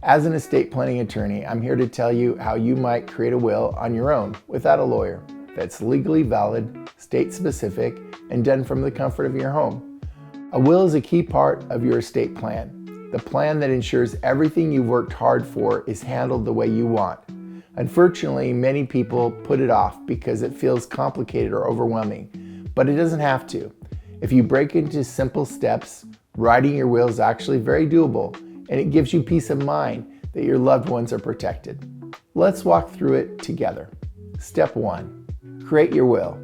As an estate planning attorney, I'm here to tell you how you might create a will on your own without a lawyer that's legally valid, state-specific, and done from the comfort of your home. A will is a key part of your estate plan, the plan that ensures everything you've worked hard for is handled the way you want. Unfortunately, many people put it off because it feels complicated or overwhelming, but it doesn't have to. If you break into simple steps, writing your will is actually very doable, and it gives you peace of mind that your loved ones are protected. Let's walk through it together. Step 1. Create your will.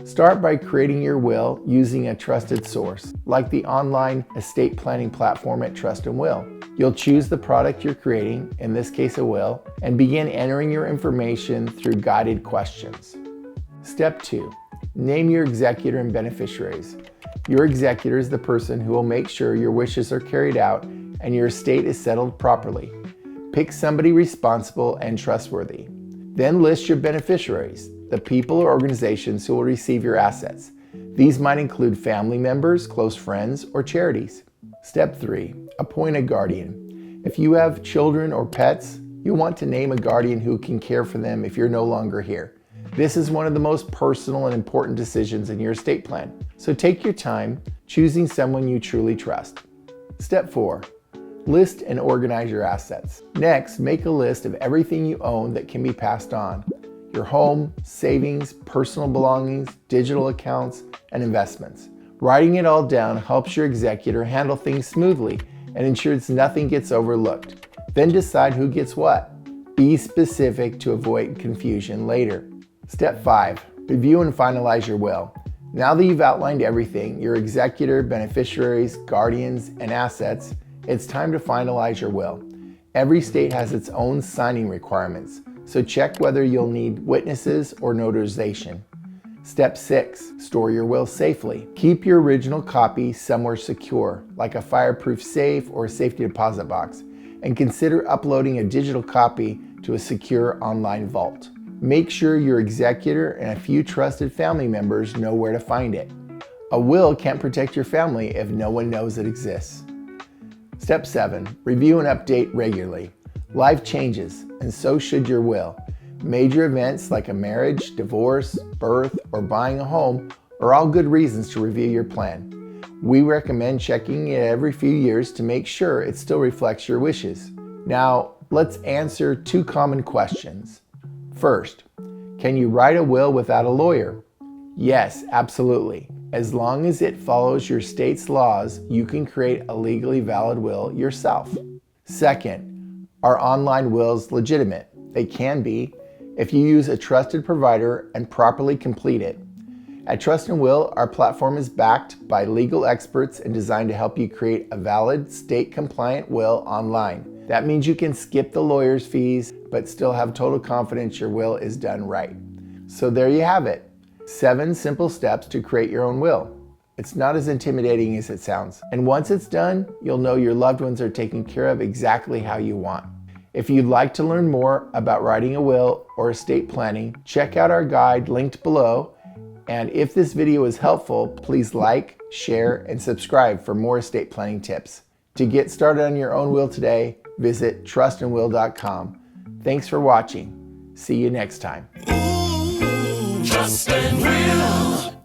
Start by creating your will using a trusted source, like the online estate planning platform at Trust and Will. You'll choose the product you're creating, in this case a will, and begin entering your information through guided questions. Step 2. Name your executor and beneficiaries. Your executor is the person who will make sure your wishes are carried out and your estate is settled properly. Pick somebody responsible and trustworthy. Then list your beneficiaries, the people or organizations who will receive your assets. These might include family members, close friends, or charities. Step 3. Appoint a guardian. If you have children or pets, you'll want to name a guardian who can care for them if you're no longer here. This is one of the most personal and important decisions in your estate plan, so take your time choosing someone you truly trust. Step 4. List and organize your assets. Next, make a list of everything you own that can be passed on. Your home, savings, personal belongings, digital accounts, and investments. Writing it all down helps your executor handle things smoothly and ensures nothing gets overlooked. Then decide who gets what. Be specific to avoid confusion later. Step 5. Review and finalize your will. Now that you've outlined everything, your executor, beneficiaries, guardians, and assets, it's time to finalize your will. Every state has its own signing requirements, so check whether you'll need witnesses or notarization. Step 6. Store your will safely. Keep your original copy somewhere secure, like a fireproof safe or a safety deposit box, and consider uploading a digital copy to a secure online vault. Make sure your executor and a few trusted family members know where to find it. A will can't protect your family if no one knows it exists. Step 7. Review and update regularly. Life changes, and so should your will. Major events like a marriage, divorce, birth, or buying a home are all good reasons to review your plan. We recommend checking it every few years to make sure it still reflects your wishes. Now, let's answer 2 common questions. First, can you write a will without a lawyer? Yes, absolutely. As long as it follows your state's laws, you can create a legally valid will yourself. Second, are online wills legitimate? They can be, if you use a trusted provider and properly complete it. At Trust and Will, our platform is backed by legal experts and designed to help you create a valid, state-compliant will online. That means you can skip the lawyer's fees, but still have total confidence your will is done right. So there you have it. 7 simple steps to create your own will. It's not as intimidating as it sounds. And once it's done, you'll know your loved ones are taken care of exactly how you want. If you'd like to learn more about writing a will or estate planning, check out our guide linked below. And if this video is helpful, please like, share, and subscribe for more estate planning tips. To get started on your own will today, visit trustandwill.com. Thanks for watching. See you next time. Trust and Will.